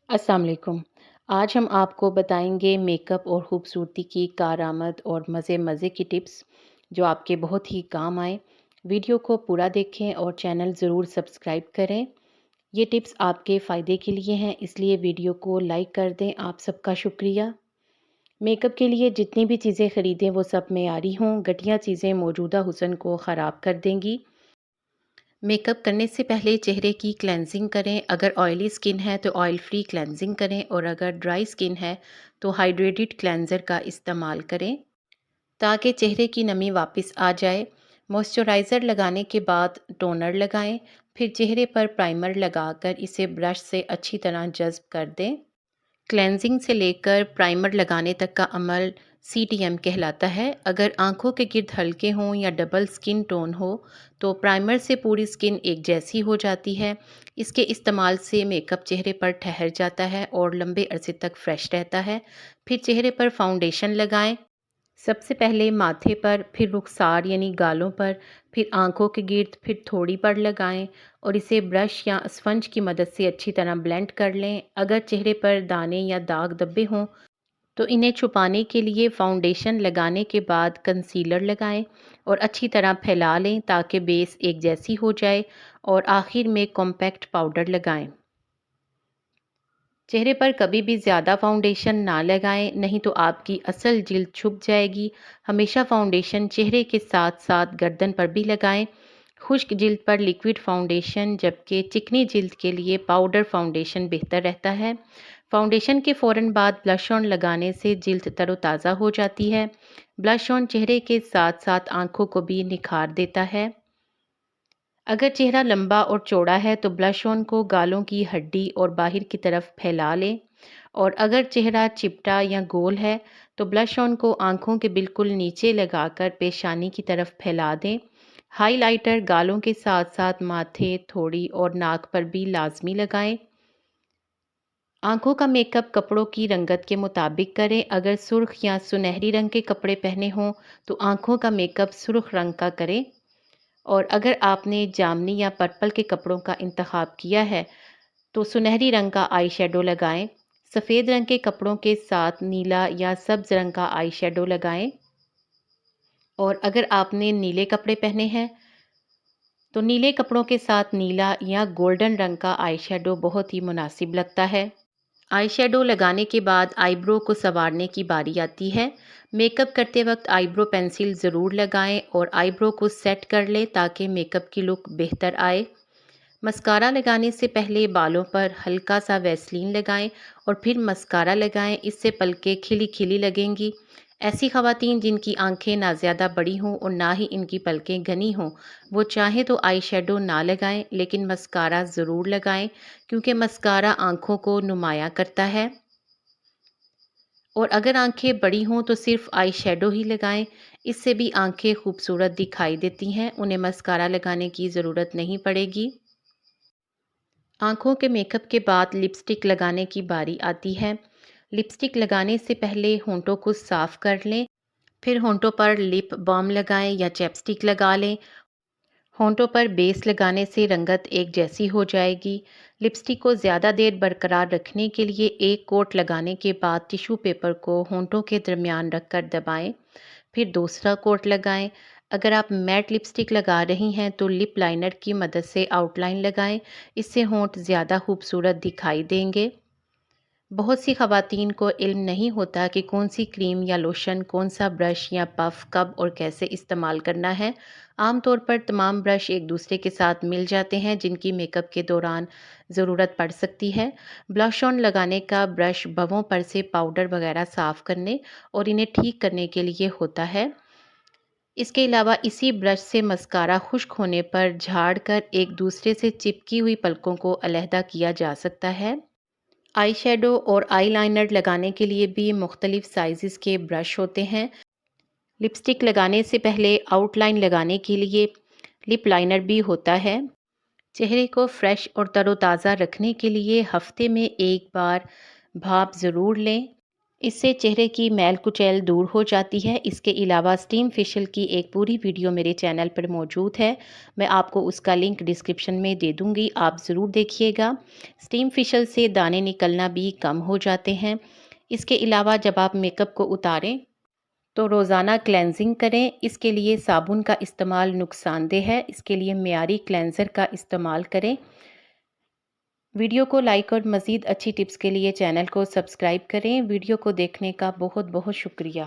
السلام علیکم۔ آج ہم آپ کو بتائیں گے میک اپ اور خوبصورتی کی کارآمد اور مزے مزے کی ٹپس جو آپ کے بہت ہی کام آئیں۔ ویڈیو کو پورا دیکھیں اور چینل ضرور سبسکرائب کریں۔ یہ ٹپس آپ کے فائدے کے لیے ہیں، اس لیے ویڈیو کو لائک کر دیں۔ آپ سب کا شکریہ۔ میک اپ کے لیے جتنی بھی چیزیں خریدیں وہ سب معیاری ہوں، گھٹیا چیزیں موجودہ حسن کو خراب کر دیں گی۔ میک اپ کرنے سے پہلے چہرے کی کلینزنگ کریں۔ اگر آئلی سکن ہے تو آئل فری کلینزنگ کریں، اور اگر ڈرائی سکن ہے تو ہائیڈریٹڈ کلینزر کا استعمال کریں تاکہ چہرے کی نمی واپس آ جائے۔ موئسچرائزر لگانے کے بعد ٹونر لگائیں، پھر چہرے پر پرائمر لگا کر اسے برش سے اچھی طرح جذب کر دیں۔ کلینزنگ سے لے کر پرائمر لگانے تک کا عمل CTM کہلاتا ہے۔ اگر آنکھوں کے گرد ہلکے ہوں یا ڈبل سکن ٹون ہو تو پرائمر سے پوری سکن ایک جیسی ہو جاتی ہے۔ اس کے استعمال سے میک اپ چہرے پر ٹھہر جاتا ہے اور لمبے عرصے تک فریش رہتا ہے۔ پھر چہرے پر فاؤنڈیشن لگائیں۔ سب سے پہلے ماتھے پر، پھر رخسار یعنی گالوں پر، پھر آنکھوں کے گرد، پھر تھوڑی پر لگائیں اور اسے برش یا اسفنج کی مدد سے اچھی طرح بلینڈ کر لیں۔ اگر چہرے پر دانے یا داغ دبے ہوں تو انہیں چھپانے کے لیے فاؤنڈیشن لگانے کے بعد کنسیلر لگائیں اور اچھی طرح پھیلا لیں تاکہ بیس ایک جیسی ہو جائے، اور آخر میں کمپیکٹ پاؤڈر لگائیں۔ چہرے پر کبھی بھی زیادہ فاؤنڈیشن نہ لگائیں، نہیں تو آپ کی اصل جلد چھپ جائے گی۔ ہمیشہ فاؤنڈیشن چہرے کے ساتھ ساتھ گردن پر بھی لگائیں۔ خشک جلد پر لیکوڈ فاؤنڈیشن، جبکہ چکنی جلد کے لیے پاؤڈر فاؤنڈیشن بہتر رہتا ہے۔ فاؤنڈیشن کے فوراً بعد بلش آن لگانے سے جلد تر و تازہ ہو جاتی ہے۔ بلش آن چہرے کے ساتھ ساتھ آنکھوں کو بھی نکھار دیتا ہے۔ اگر چہرہ لمبا اور چوڑا ہے تو بلش آن کو گالوں کی ہڈی اور باہر کی طرف پھیلا لیں، اور اگر چہرہ چپٹا یا گول ہے تو بلش آن کو آنکھوں کے بالکل نیچے لگا کر پیشانی کی طرف پھیلا دیں۔ ہائی لائٹر گالوں کے ساتھ ساتھ ماتھے، تھوڑی اور ناک پر بھی لازمی لگائیں۔ آنکھوں کا میک اپ کپڑوں کی رنگت کے مطابق کریں۔ اگر سرخ یا سنہری رنگ کے کپڑے پہنے ہوں تو آنکھوں کا میک اپ سرخ رنگ کا کریں، اور اگر آپ نے جامنی یا پرپل کے کپڑوں کا انتخاب کیا ہے تو سنہری رنگ کا آئی شیڈو لگائیں۔ سفید رنگ کے کپڑوں کے ساتھ نیلا یا سبز رنگ کا آئی شیڈو لگائیں، اور اگر آپ نے نیلے کپڑے پہنے ہیں تو نیلے کپڑوں کے ساتھ نیلا یا گولڈن رنگ کا آئی شیڈو بہت ہی مناسب لگتا ہے۔ آئی شیڈو لگانے کے بعد آئی برو کو سنوارنے کی باری آتی ہے۔ میک اپ کرتے وقت آئی برو پینسل ضرور لگائیں اور آئی برو کو سیٹ کر لیں تاکہ میک اپ کی لک بہتر آئے۔ مسکارا لگانے سے پہلے بالوں پر ہلکا سا ویسلین لگائیں اور پھر مسکارا لگائیں، اس سے پلکیں کھلی کھلی لگیں گی۔ ایسی خواتین جن کی آنکھیں نہ زیادہ بڑی ہوں اور نہ ہی ان کی پلکیں گھنی ہوں، وہ چاہیں تو آئی شیڈو نہ لگائیں لیکن مسکارا ضرور لگائیں، کیونکہ مسکارا آنکھوں کو نمایاں کرتا ہے۔ اور اگر آنکھیں بڑی ہوں تو صرف آئی شیڈو ہی لگائیں، اس سے بھی آنکھیں خوبصورت دکھائی دیتی ہیں، انہیں مسکارا لگانے کی ضرورت نہیں پڑے گی۔ آنکھوں کے میک اپ کے بعد لپسٹک لگانے کی باری آتی ہے۔ لپسٹک لگانے سے پہلے ہونٹوں کو صاف کر لیں، پھر ہونٹوں پر لپ بام لگائیں یا چیپسٹک لگا لیں۔ ہونٹوں پر بیس لگانے سے رنگت ایک جیسی ہو جائے گی۔ لپسٹک کو زیادہ دیر برقرار رکھنے کے لیے ایک کوٹ لگانے کے بعد ٹیشو پیپر کو ہونٹوں کے درمیان رکھ کر دبائیں، پھر دوسرا کوٹ لگائیں۔ اگر آپ میٹ لپسٹک لگا رہی ہیں تو لپ لائنر کی مدد سے آؤٹ لائن لگائیں، اس سے ہونٹ زیادہ خوبصورت دکھائی دیں گے۔ بہت سی خواتین کو علم نہیں ہوتا کہ کون سی کریم یا لوشن، کون سا برش یا پف کب اور کیسے استعمال کرنا ہے۔ عام طور پر تمام برش ایک دوسرے کے ساتھ مل جاتے ہیں جن کی میک اپ کے دوران ضرورت پڑ سکتی ہے۔ بلش آن لگانے کا برش بھووں پر سے پاؤڈر وغیرہ صاف کرنے اور انہیں ٹھیک کرنے کے لیے ہوتا ہے۔ اس کے علاوہ اسی برش سے مسکارا خشک ہونے پر جھاڑ کر ایک دوسرے سے چپکی ہوئی پلکوں کو علیحدہ کیا جا سکتا ہے۔ آئی شیڈو اور آئی لائنر لگانے کے لیے بھی مختلف سائزز کے برش ہوتے ہیں۔ لپسٹک لگانے سے پہلے آؤٹ لائن لگانے کے لیے لپ لائنر بھی ہوتا ہے۔ چہرے کو فریش اور تر و تازہ رکھنے کے لیے ہفتے میں ایک بار بھاپ ضرور لیں۔ اس سے چہرے کی میل کچیل دور ہو جاتی ہے۔ اس کے علاوہ اسٹیم فیشیل کی ایک پوری ویڈیو میرے چینل پر موجود ہے، میں آپ کو اس کا لنک ڈسکرپشن میں دے دوں گی، آپ ضرور دیکھیے گا۔ اسٹیم فیشیل سے دانے نکلنا بھی کم ہو جاتے ہیں۔ اس کے علاوہ جب آپ میک اپ کو اتاریں تو روزانہ کلینزنگ کریں۔ اس کے لیے صابن کا استعمال نقصان دہ ہے، اس کے لیے معیاری کلینزر کا استعمال کریں۔ ویڈیو کو لائک اور مزید اچھی ٹپس کے لیے چینل کو سبسکرائب کریں۔ ویڈیو کو دیکھنے کا بہت بہت شکریہ۔